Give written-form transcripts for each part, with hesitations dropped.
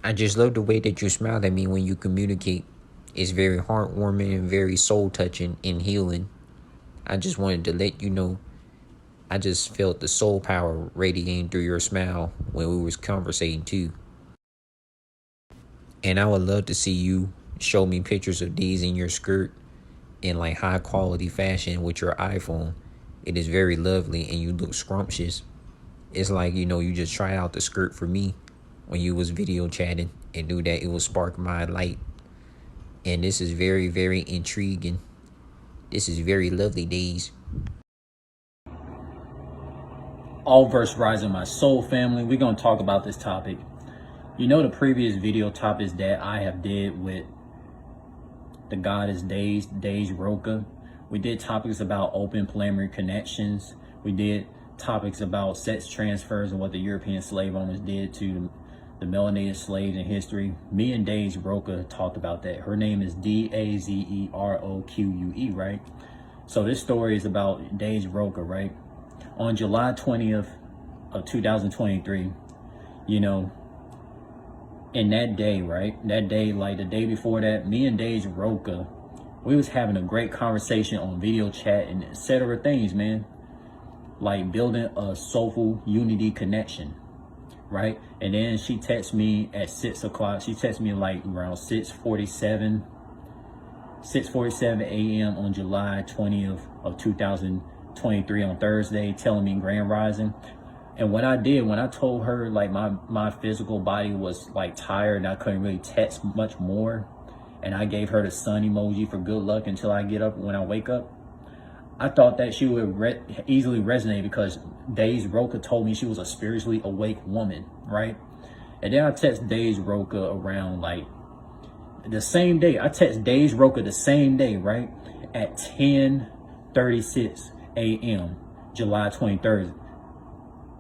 I just love the way that you smiled at me when you communicate. It's very heartwarming and very soul touching and healing. I just wanted to let you know I just felt the soul power radiating through your smile when we was conversating too. And I would love to see you show me pictures of these in your skirt in like high quality fashion with your iPhone. It is very lovely and you look scrumptious. It's like, you just tried out the skirt for me when you was video chatting and knew that it would spark my light. And this is very, very intriguing. This is very lovely, Daze. All verse rising, my soul family. We're gonna talk about this topic. You know, the previous video topics that I have did with the goddess Daze Roque. We did topics about open polyamory connections. We did topics about sex transfers and what the European slave owners did to the melanated slaves in history. Me and Daze Roque talked about that. Her name is Dazeroque, right? So this story is about Daze Roque, right? On July 20th of 2023, you know, in that day, right? That day, like the day before that, me and Daze Roque, we was having a great conversation on video chat and etc. things, man. Like building a soulful unity connection, right? And then she texted me at 6 o'clock. She texted me like around 6:47 a.m. on July 20th of 2023 on Thursday, telling me Grand Rising. And what I did when I told her like my physical body was like tired and I couldn't really text much more, and I gave her the sun emoji for good luck until I get up when I wake up, I thought that she would easily resonate because Daze Roque told me she was a spiritually awake woman, right? And then I text Daze Roque around like the same day. I text Daze Roque the same day, right? At 10:36 a.m. July 23rd.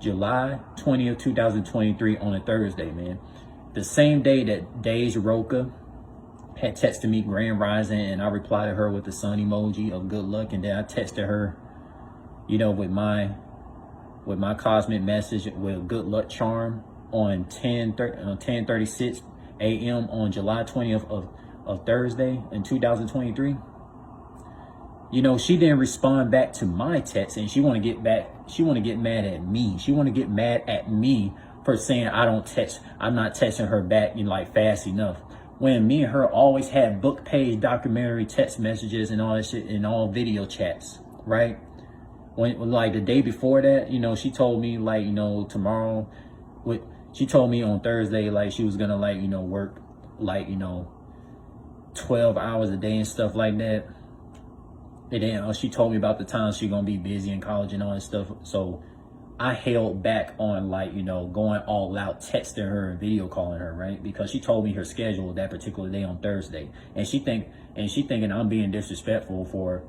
July 20th, 2023 on a Thursday, man. The same day that Daze Roque had texted me Grand Rising, and I replied to her with the sun emoji of good luck, and then I texted her, you know, with my cosmic message with good luck charm on 10:36 a.m. on July 20th of Thursday in 2023. You know, she didn't respond back to my text, and she want to get mad at me. She want to get mad at me for saying I'm not texting her back, you know, like fast enough. When me and her always had book page documentary text messages and all that shit and all video chats, right? When like the day before that, you know, she told me like, you know, she told me on Thursday, like she was gonna like, you know, work like, you know, 12 hours a day and stuff like that. And then she told me about the times she's gonna be busy in college and all that stuff. So I held back on like, you know, going all out, texting her and video calling her, right? Because she told me her schedule that particular day on Thursday. And she thinking I'm being disrespectful for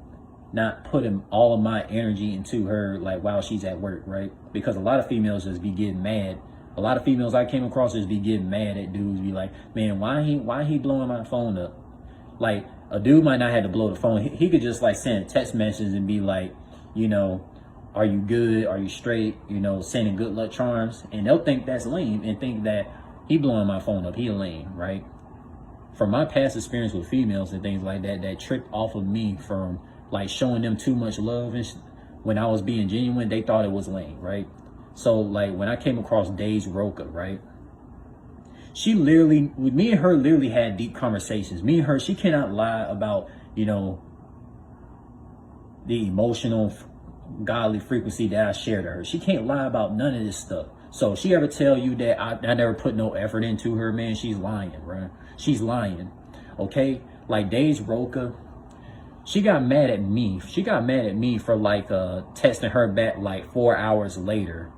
not putting all of my energy into her like while she's at work, right? Because a lot of females just be getting mad. A lot of females I came across just be getting mad at dudes, be like, man, why he blowing my phone up? Like, a dude might not have to blow the phone. He could just like send a text message and be like, you know, are you good? Are you straight? You know, sending good luck charms. And they'll think that's lame and think that he blowing my phone up. He lame, right? From my past experience with females and things like that, that tricked off of me from like showing them too much love. And when I was being genuine, they thought it was lame, right? So like when I came across Daze Roque, right? Me and her literally had deep conversations. Me and her, she cannot lie about, you know, the emotional, godly frequency that I shared to her. She can't lie about none of this stuff. So if she ever tell you that I never put no effort into her, man, she's lying, right? She's lying, okay? Like Daze Roque, she got mad at me. She got mad at me for like texting her back like 4 hours later.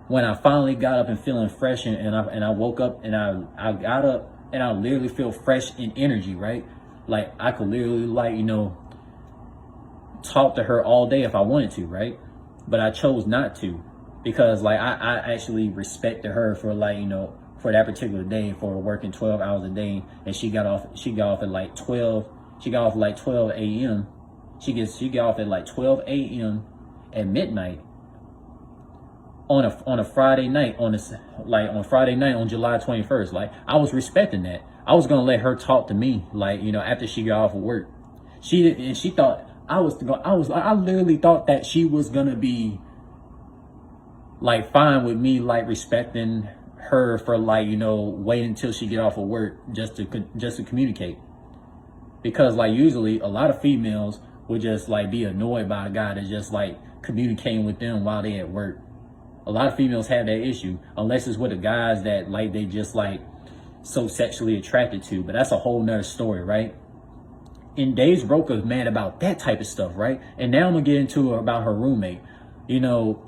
When I finally got up and feeling fresh and I woke up and I got up and I literally feel fresh in energy, right? Like I could literally like, you know, talk to her all day if I wanted to, right? But I chose not to because like I actually respected her for like, you know, for that particular day for working 12 hours a day, and she got off at like 12 a.m. She got off at like 12 a.m. at midnight. on a Friday night, on Friday night on July 21st. Like, I was respecting that. I was gonna let her talk to me, like, you know, after she got off of work. She thought I literally thought that she was gonna be like fine with me, like respecting her for, like, you know, waiting until she get off of work just to communicate. Because, like, usually a lot of females would just like be annoyed by a guy that's just like communicating with them while they at work. A lot of females have that issue, unless it's with the guys that like they just like so sexually attracted to. But that's a whole nother story, right? And Daze Roque is mad about that type of stuff, right? And now I'm gonna get into about her roommate. You know,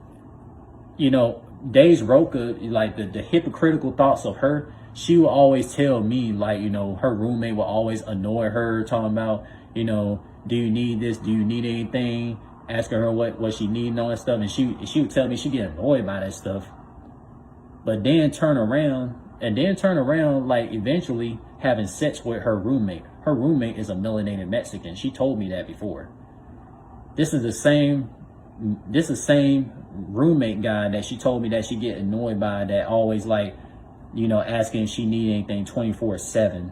Daze Roque, like the hypocritical thoughts of her. She will always tell me, like, you know, her roommate will always annoy her, talking about, you know, do you need this? Do you need anything? Asking her what she need and all that stuff. And she would tell me she get annoyed by that stuff. But then turn around, like eventually having sex with her roommate. Her roommate is a melanated Mexican. She told me that before. This is the same roommate guy that she told me that she get annoyed by, that always like, you know, asking if she need anything 24/7.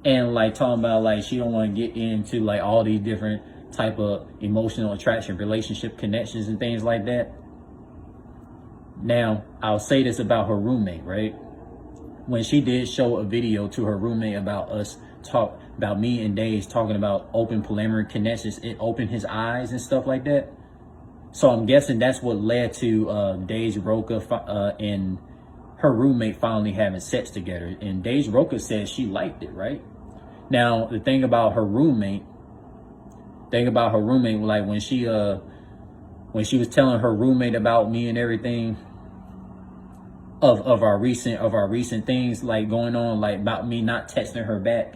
And like talking about like she don't want to get into like all these different type of emotional attraction, relationship connections and things like that. Now, I'll say this about her roommate, right? When she did show a video to her roommate about about me and Daze talking about open polyamory connections, it opened his eyes and stuff like that. So I'm guessing that's what led to Daze Roque and her roommate finally having sex together. And Daze Roque said she liked it, right? Now, the thing about her roommate, like when she was telling her roommate about me and everything, of our recent things like going on, like about me not texting her back,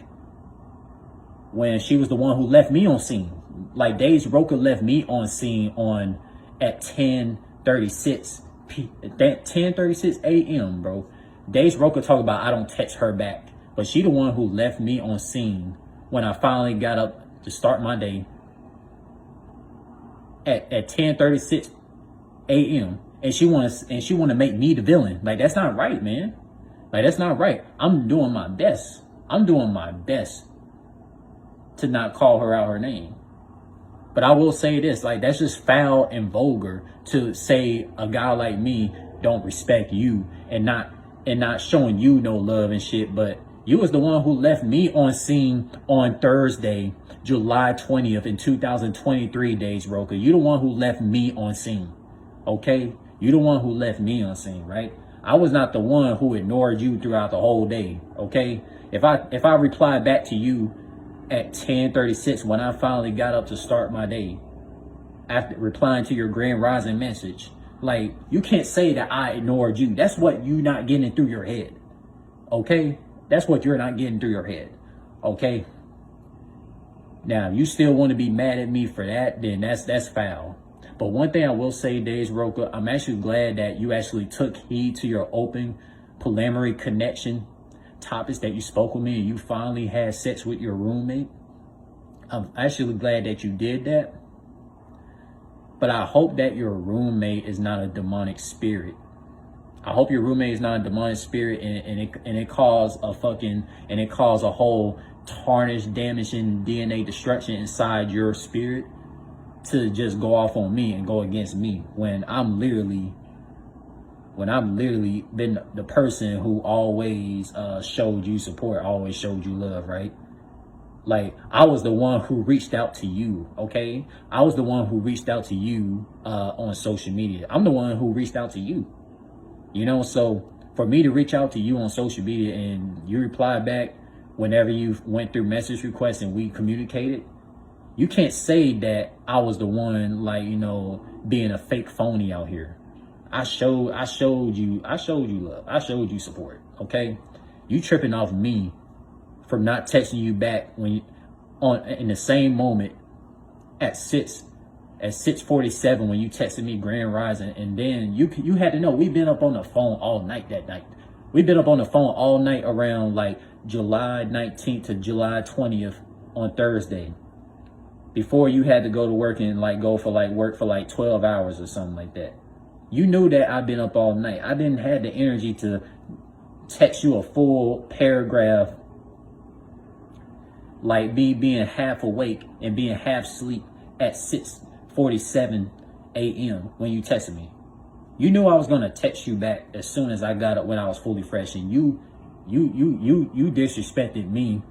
when she was the one who left me on scene. Like Daze Roque left me on scene at 10:36 a.m. bro. Daze Roque talk about I don't text her back, but she the one who left me on scene when I finally got up to start my day at 10:36 a.m. and she want to make me the villain. Like, that's not right, man. Like, that's not right. I'm doing my best to not call her out her name. But I will say this, like, that's just foul and vulgar to say a guy like me don't respect you and not showing you no love and shit. But you was the one who left me on scene on Thursday, July 20th in 2023, Daze Roque. You the one who left me on scene, okay? You the one who left me on scene, right? I was not the one who ignored you throughout the whole day, okay? If I replied back to you at 10:36 when I finally got up to start my day, after replying to your Grand Rising message, like, you can't say that I ignored you. That's what you not getting through your head, okay? That's what you're not getting through your head, okay? Now, if you still want to be mad at me for that, then that's foul. But one thing I will say, Daze Roque, I'm actually glad that you actually took heed to your open polyamory connection topics that you spoke with me, and you finally had sex with your roommate. I'm actually glad that you did that. But I hope that your roommate is not a demonic spirit. I hope your roommate is not a demonic spirit and it caused a whole tarnished, damaging DNA destruction inside your spirit to just go off on me and go against me when I'm literally been the person who always showed you support, always showed you love, right? Like, I was the one who reached out to you, okay? I was the one who reached out to you on social media. I'm the one who reached out to you, you know? So for me to reach out to you on social media and you reply back whenever you went through message requests and we communicated, you can't say that I was the one, like, you know, being a fake phony out here. I showed you love. I showed you support, okay? You tripping off me from not texting you back in the same moment at 6:47 when you texted me Grand Rising, and then you had to know we've been up on the phone all night that night. We've been up on the phone all night around like July 19th to July 20th on Thursday, before you had to go to work and like go for like work for like 12 hours or something like that. You knew that I've been up all night. I didn't have the energy to text you a full paragraph, like me being half awake and being half asleep at 6:47 a.m. when you texted me. You knew I was gonna text you back as soon as I got up when I was fully fresh, and you disrespected me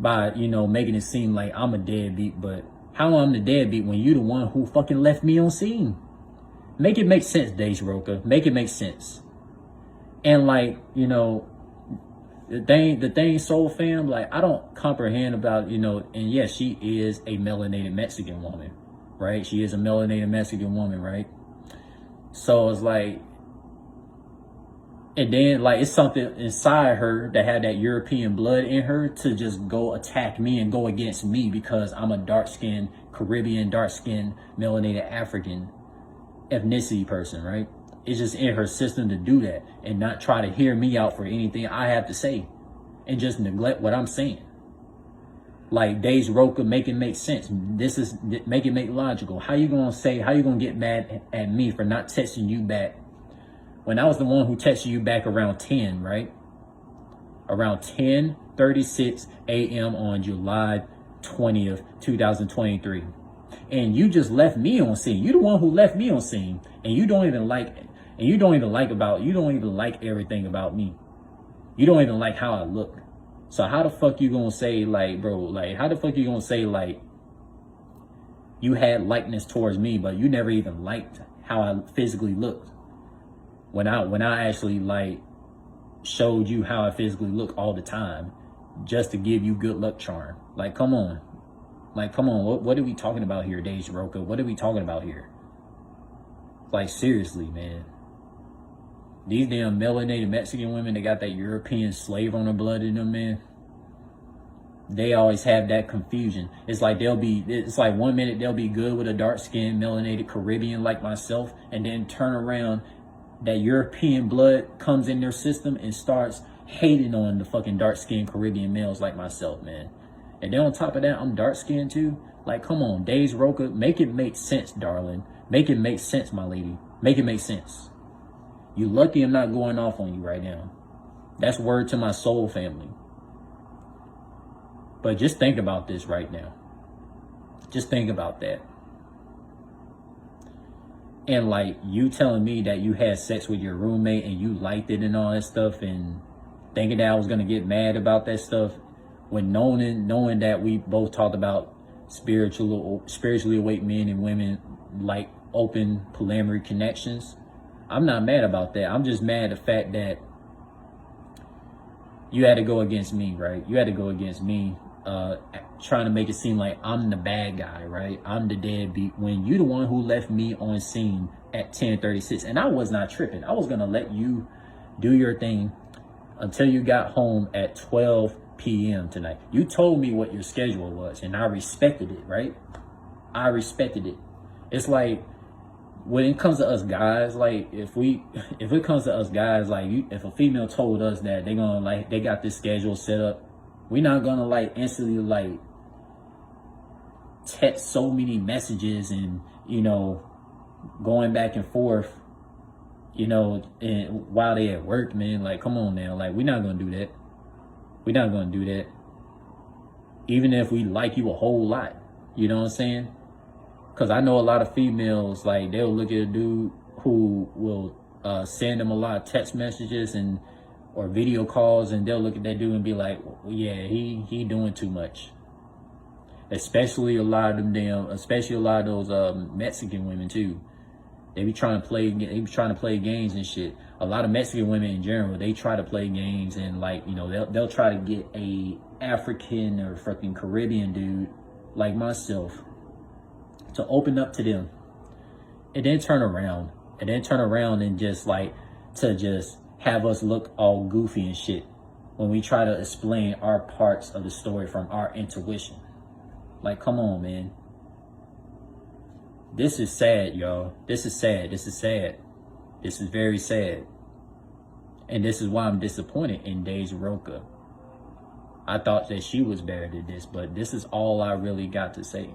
by, you know, making it seem like I'm a deadbeat. But how I'm the deadbeat when you the one who fucking left me on scene? Make it make sense, Daze Roque. Make it make sense. And like, you know, the thing, soul fam, like I don't comprehend about, you know, and yes, she is a melanated Mexican woman, right? She is a melanated Mexican woman, right? So it's like, and then like it's something inside her that had that European blood in her to just go attack me and go against me because I'm a dark-skinned Caribbean, dark-skinned melanated African ethnicity person, right? It's just in her system to do that and not try to hear me out for anything I have to say and just neglect what I'm saying. Like Daze Roque, make it make sense. This is make it make logical. How you gonna get mad at me for not texting you back when I was the one who texted you back around 10, right? Around 10:36 a.m. on July 20th, 2023. And you just left me on scene. You the one who left me on scene. And you don't even like everything about me. You don't even like how I look. So how the fuck you gonna say, like, bro, like, how the fuck you gonna say, like, you had likeness towards me, but you never even liked how I physically looked? When I actually, like, showed you how I physically look all the time just to give you good luck charm. Like, come on. Like, come on. What are we talking about here, Daze Roque? What are we talking about here? Like, seriously, man. These damn melanated Mexican women, they got that European slave on their blood in them, man. They always have that confusion. It's like it's like 1 minute they'll be good with a dark-skinned, melanated Caribbean like myself, and then turn around, that European blood comes in their system and starts hating on the fucking dark-skinned Caribbean males like myself, man. And then on top of that, I'm dark-skinned too. Like, come on, Daze Roque, make it make sense, darling. Make it make sense, my lady. Make it make sense. You lucky I'm not going off on you right now. That's word to my soul family. But just think about this right now. Just think about that. And like, you telling me that you had sex with your roommate and you liked it and all that stuff, and thinking that I was gonna get mad about that stuff, when knowing that we both talked about spiritually awake men and women like open polyamory connections. I'm not mad about that. I'm just mad at the fact that you had to go against me, right? You had to go against me, trying to make it seem like I'm the bad guy, right? I'm the deadbeat, when you the one who left me on scene at 10:36. And I was not tripping. I was gonna let you do your thing until you got home at 12 p.m. tonight. You told me what your schedule was, and I respected it, right? I respected it. It's like, when it comes to us guys, like if it comes to us guys, like if a female told us that they got this schedule set up, we're not gonna like instantly like text so many messages and, you know, going back and forth, you know, and while they at work, man. Like, come on now, like we're not gonna do that. We're not gonna do that. Even if we like you a whole lot, you know what I'm saying? Because I know a lot of females, like, they'll look at a dude who will send them a lot of text messages or video calls, and they'll look at that dude and be like, well, yeah, he doing too much. Especially a lot of those Mexican women too. They be trying to play games and shit. A lot of Mexican women in general, they try to play games, and like, you know, they'll try to get a African or fucking Caribbean dude like myself to open up to them, and then turn around and just like to just have us look all goofy and shit when we try to explain our parts of the story from our intuition. Like, come on, man. This is sad, y'all. This is sad. This is sad. This is very sad. And this is why I'm disappointed in Daze Roque. I thought that she was better than this, but this is all I really got to say.